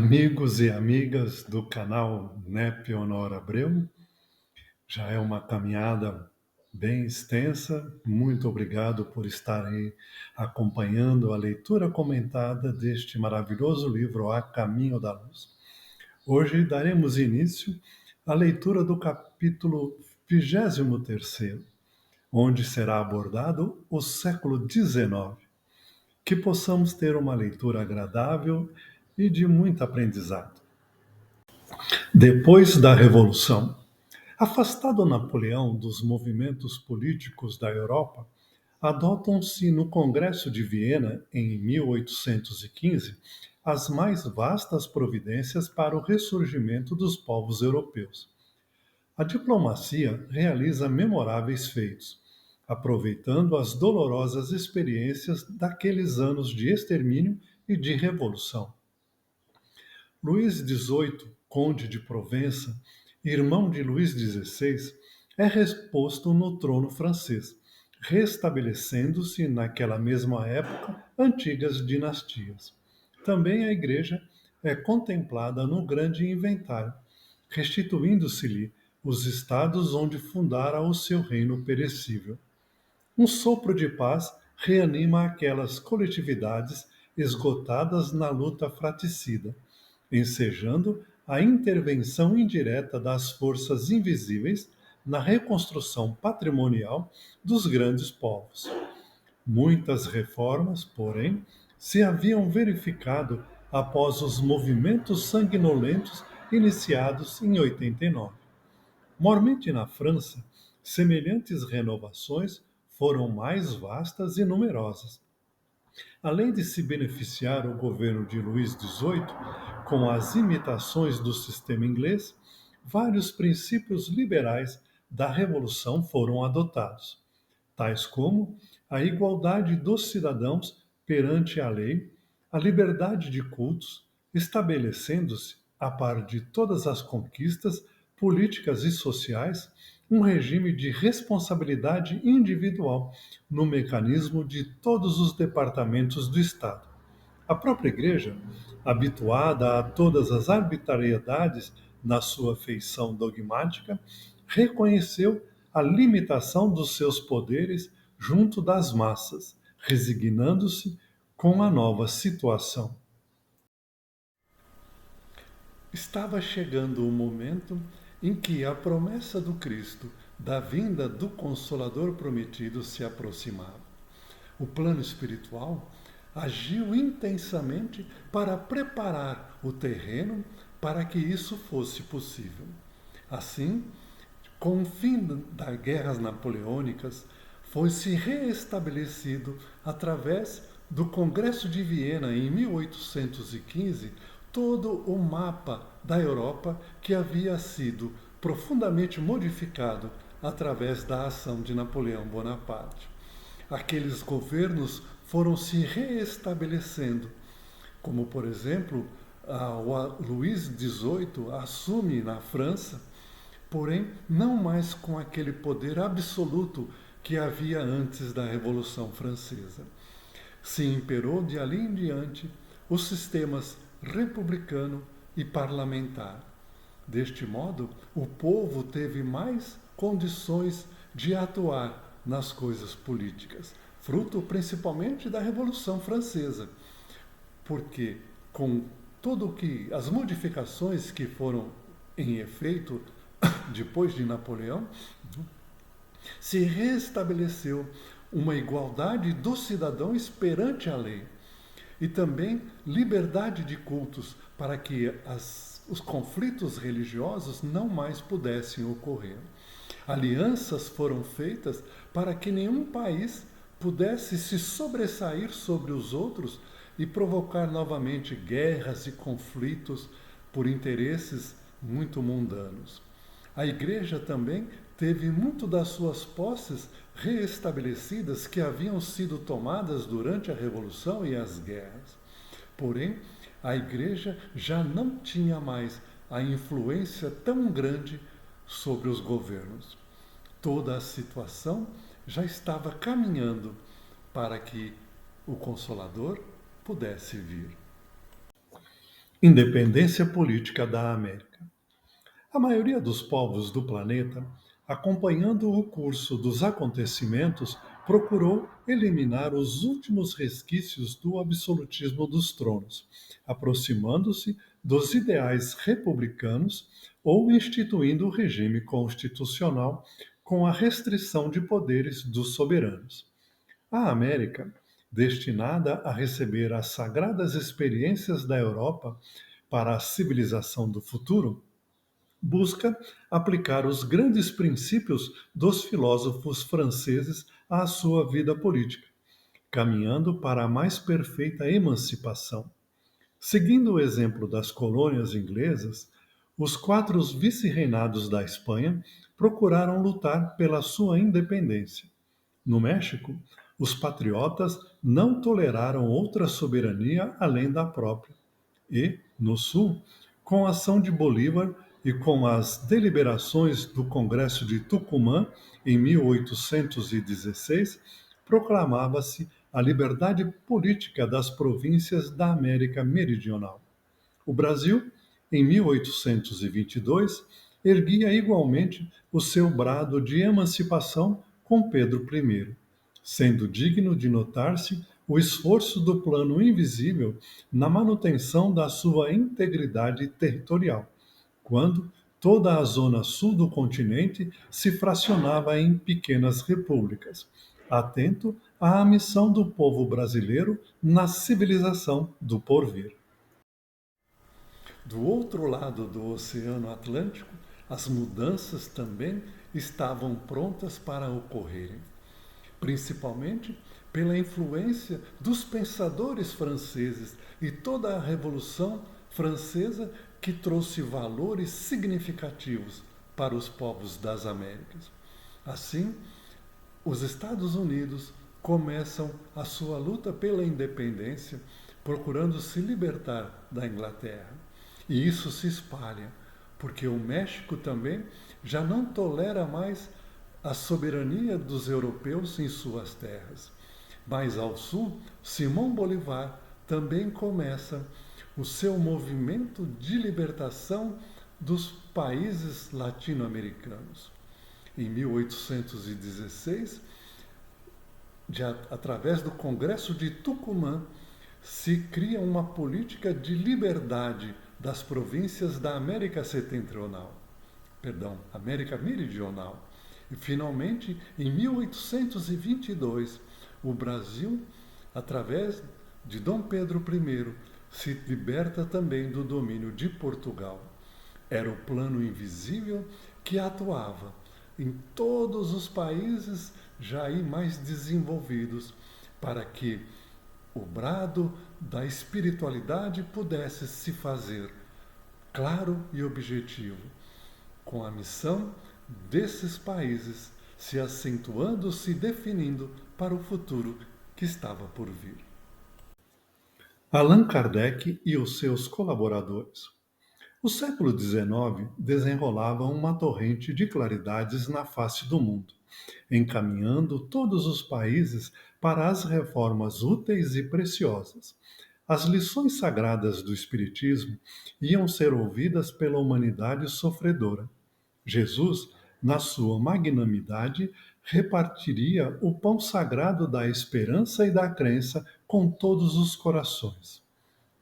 Amigos e amigas do canal NEP Honor Abreu, já é uma caminhada bem extensa. Muito obrigado por estarem acompanhando a leitura comentada deste maravilhoso livro A Caminho da Luz. Hoje daremos início à leitura do capítulo 23º, onde será abordado o século XIX. Que possamos ter uma leitura agradável e de muito aprendizado. Depois da Revolução, afastado Napoleão dos movimentos políticos da Europa, adotam-se no Congresso de Viena, em 1815, as mais vastas providências para o ressurgimento dos povos europeus. A diplomacia realiza memoráveis feitos, aproveitando as dolorosas experiências daqueles anos de extermínio e de revolução. Luís XVIII, conde de Provença, irmão de Luís XVI, é reposto no trono francês, restabelecendo-se naquela mesma época antigas dinastias. Também a Igreja é contemplada no grande inventário, restituindo-se-lhe os estados onde fundara o seu reino perecível. Um sopro de paz reanima aquelas coletividades esgotadas na luta fratricida, ensejando a intervenção indireta das forças invisíveis na reconstrução patrimonial dos grandes povos. Muitas reformas, porém, se haviam verificado após os movimentos sanguinolentos iniciados em 89. Mormente na França, semelhantes renovações foram mais vastas e numerosas. Além de se beneficiar o governo de Luís XVIII com as imitações do sistema inglês, vários princípios liberais da Revolução foram adotados, tais como a igualdade dos cidadãos perante a lei, a liberdade de cultos, estabelecendo-se, a par de todas as conquistas políticas e sociais, um regime de responsabilidade individual no mecanismo de todos os departamentos do Estado. A própria Igreja, habituada a todas as arbitrariedades na sua feição dogmática, reconheceu a limitação dos seus poderes junto das massas, resignando-se com a nova situação. Estava chegando o momento em que a promessa do Cristo, da vinda do Consolador prometido, se aproximava. O plano espiritual agiu intensamente para preparar o terreno para que isso fosse possível. Assim, com o fim das guerras napoleônicas, foi-se reestabelecido, através do Congresso de Viena em 1815, todo o mapa da Europa que havia sido profundamente modificado através da ação de Napoleão Bonaparte. Aqueles governos foram se reestabelecendo, como, por exemplo, o Luís XVIII assume na França, porém não mais com aquele poder absoluto que havia antes da Revolução Francesa. Se imperou de ali em diante os sistemas republicano e parlamentar. Deste modo, o povo teve mais condições de atuar nas coisas políticas, fruto principalmente da Revolução Francesa, porque com tudo que as modificações que foram em efeito depois de Napoleão, se restabeleceu uma igualdade dos cidadãos perante a lei e também liberdade de cultos para que os conflitos religiosos não mais pudessem ocorrer. Alianças foram feitas para que nenhum país pudesse se sobressair sobre os outros e provocar novamente guerras e conflitos por interesses muito mundanos. A Igreja também teve muito das suas posses reestabelecidas que haviam sido tomadas durante a Revolução e as guerras. Porém, a Igreja já não tinha mais a influência tão grande sobre os governos. Toda a situação já estava caminhando para que o Consolador pudesse vir. Independência política da América. A maioria dos povos do planeta, acompanhando o curso dos acontecimentos, procurou eliminar os últimos resquícios do absolutismo dos tronos, aproximando-se dos ideais republicanos ou instituindo o regime constitucional com a restrição de poderes dos soberanos. A América, destinada a receber as sagradas experiências da Europa para a civilização do futuro, busca aplicar os grandes princípios dos filósofos franceses à sua vida política, caminhando para a mais perfeita emancipação. Seguindo o exemplo das colônias inglesas, os quatro vice-reinados da Espanha procuraram lutar pela sua independência. No México, os patriotas não toleraram outra soberania além da própria. E, no Sul, com a ação de Bolívar e com as deliberações do Congresso de Tucumã em 1816, proclamava-se a liberdade política das províncias da América Meridional. O Brasil, em 1822, erguia igualmente o seu brado de emancipação com Pedro I, sendo digno de notar-se o esforço do plano invisível na manutenção da sua integridade territorial, quando toda a zona sul do continente se fracionava em pequenas repúblicas, atento à missão do povo brasileiro na civilização do porvir. Do outro lado do Oceano Atlântico, as mudanças também estavam prontas para ocorrerem, principalmente pela influência dos pensadores franceses e toda a Revolução Francesa que trouxe valores significativos para os povos das Américas. Assim, os Estados Unidos começam a sua luta pela independência, procurando se libertar da Inglaterra. E isso se espalha, porque o México também já não tolera mais a soberania dos europeus em suas terras. Mais ao sul, Simão Bolívar também começa o seu movimento de libertação dos países latino-americanos. Em 1816, através do Congresso de Tucumã, se cria uma política de liberdade das províncias da América Meridional. E, finalmente, em 1822, o Brasil, através de Dom Pedro I, se liberta também do domínio de Portugal. Era o plano invisível que atuava em todos os países já aí mais desenvolvidos, para que o brado da espiritualidade pudesse se fazer claro e objetivo, com a missão desses países se acentuando, se definindo para o futuro que estava por vir. Allan Kardec e os seus colaboradores. O século XIX desenrolava uma torrente de claridades na face do mundo, encaminhando todos os países para as reformas úteis e preciosas. As lições sagradas do Espiritismo iam ser ouvidas pela humanidade sofredora. Jesus, na sua magnanimidade, repartiria o pão sagrado da esperança e da crença com todos os corações.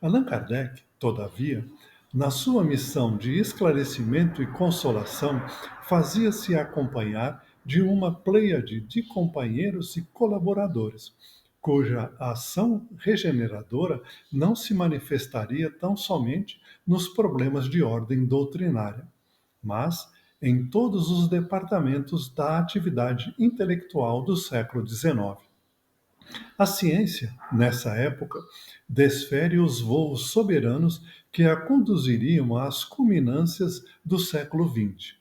Allan Kardec, todavia, na sua missão de esclarecimento e consolação, fazia-se acompanhar de uma pleiade de companheiros e colaboradores, cuja ação regeneradora não se manifestaria tão somente nos problemas de ordem doutrinária, mas em todos os departamentos da atividade intelectual do século XIX. A ciência, nessa época, desfere os voos soberanos que a conduziriam às culminâncias do século XX.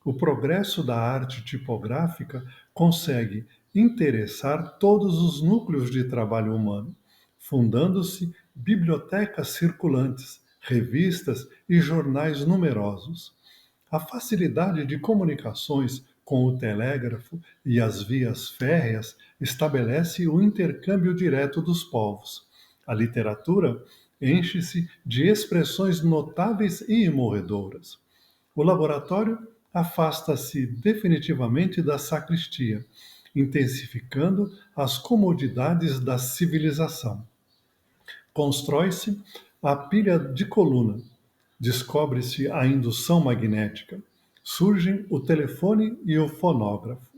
O progresso da arte tipográfica consegue interessar todos os núcleos de trabalho humano, fundando-se bibliotecas circulantes, revistas e jornais numerosos. A facilidade de comunicações com o telégrafo e as vias férreas estabelece o intercâmbio direto dos povos. A literatura enche-se de expressões notáveis e imorredoras. O laboratório afasta-se definitivamente da sacristia, intensificando as comodidades da civilização. Constrói-se a pilha de coluna, descobre-se a indução magnética, surgem o telefone e o fonógrafo.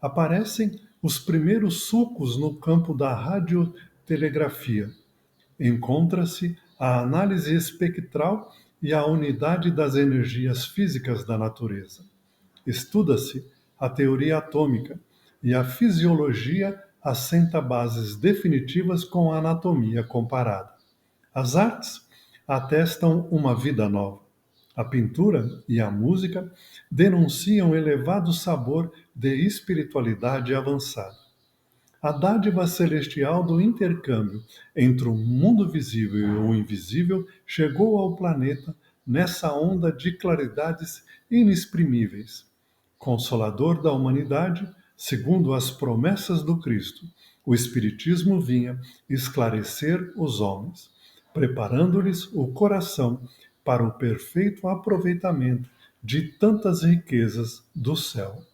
Aparecem os primeiros sulcos no campo da radiotelegrafia. Encontra-se a análise espectral e a unidade das energias físicas da natureza. Estuda-se a teoria atômica e a fisiologia assenta bases definitivas com a anatomia comparada. As artes atestam uma vida nova. A pintura e a música denunciam elevado sabor de espiritualidade avançada. A dádiva celestial do intercâmbio entre o mundo visível e o invisível chegou ao planeta nessa onda de claridades inexprimíveis. Consolador da humanidade, segundo as promessas do Cristo, o Espiritismo vinha esclarecer os homens, preparando-lhes o coração para o perfeito aproveitamento de tantas riquezas do céu.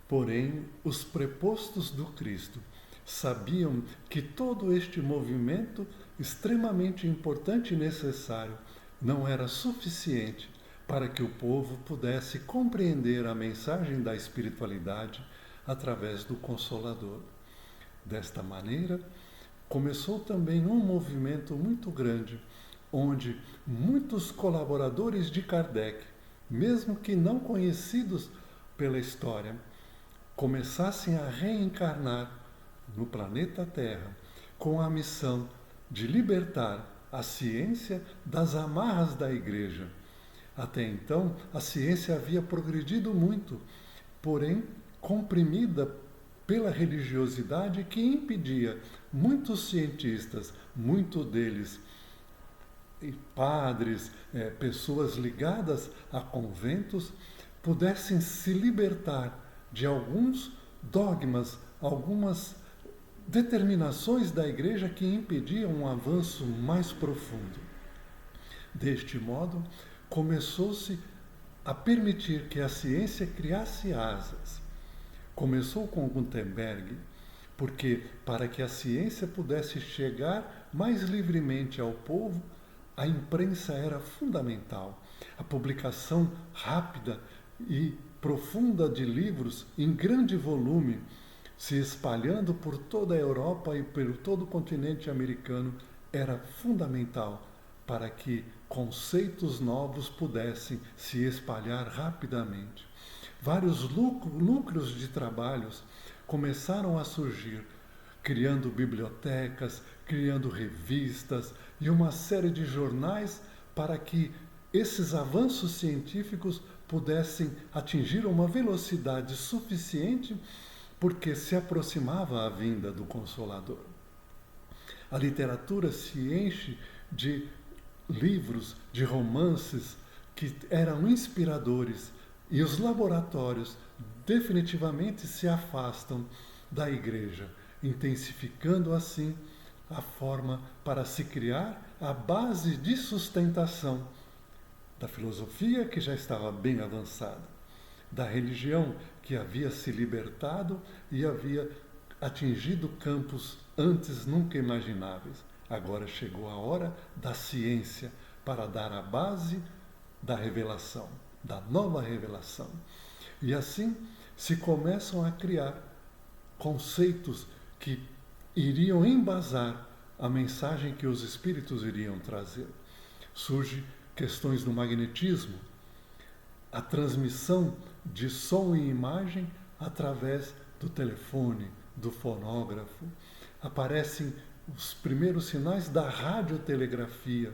Porém, os prepostos do Cristo sabiam que todo este movimento, extremamente importante e necessário, não era suficiente para que o povo pudesse compreender a mensagem da espiritualidade através do Consolador. Desta maneira, começou também um movimento muito grande, onde muitos colaboradores de Kardec, mesmo que não conhecidos pela história, começassem a reencarnar no planeta Terra com a missão de libertar a ciência das amarras da Igreja. Até então, a ciência havia progredido muito, porém comprimida pela religiosidade que impedia muitos cientistas, muitos deles padres, pessoas ligadas a conventos, pudessem se libertar de alguns dogmas, algumas determinações da Igreja que impediam um avanço mais profundo. Deste modo, começou-se a permitir que a ciência criasse asas. Começou com Gutenberg, porque para que a ciência pudesse chegar mais livremente ao povo, a imprensa era fundamental. A publicação rápida e profunda de livros em grande volume, se espalhando por toda a Europa e por todo o continente americano, era fundamental para que conceitos novos pudessem se espalhar rapidamente. Vários núcleos de trabalhos começaram a surgir, criando bibliotecas, criando revistas e uma série de jornais para que esses avanços científicos pudessem atingir uma velocidade suficiente, porque se aproximava a vinda do Consolador. A literatura se enche de livros, de romances que eram inspiradores, e os laboratórios definitivamente se afastam da Igreja, intensificando assim a forma para se criar a base de sustentação da filosofia, que já estava bem avançada, da religião, que havia se libertado e havia atingido campos antes nunca imagináveis. Agora chegou a hora da ciência para dar a base da revelação, da nova revelação. E assim se começam a criar conceitos que iriam embasar a mensagem que os espíritos iriam trazer. Surge questões do magnetismo, a transmissão de som e imagem através do telefone, do fonógrafo. Aparecem os primeiros sinais da radiotelegrafia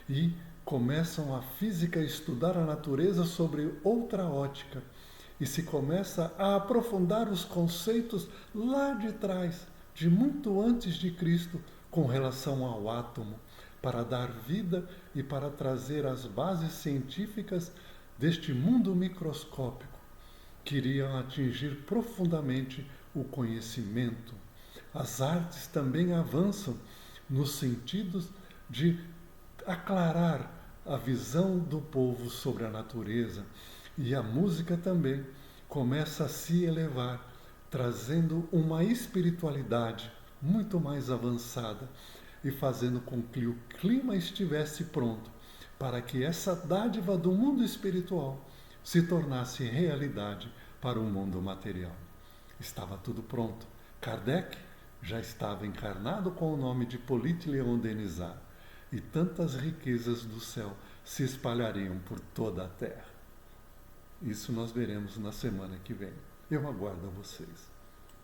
e começam a física a estudar a natureza sobre outra ótica e se começa a aprofundar os conceitos lá de trás, de muito antes de Cristo, com relação ao átomo, para dar vida e para trazer as bases científicas deste mundo microscópico, que iriam atingir profundamente o conhecimento. As artes também avançam, nos sentidos de aclarar a visão do povo sobre a natureza. E a música também começa a se elevar, trazendo uma espiritualidade muito mais avançada e fazendo com que o clima estivesse pronto para que essa dádiva do mundo espiritual se tornasse realidade para o mundo material. Estava tudo pronto. Kardec já estava encarnado com o nome de Hippolyte Léon Denisard, e tantas riquezas do céu se espalhariam por toda a terra. Isso nós veremos na semana que vem. Eu aguardo a vocês.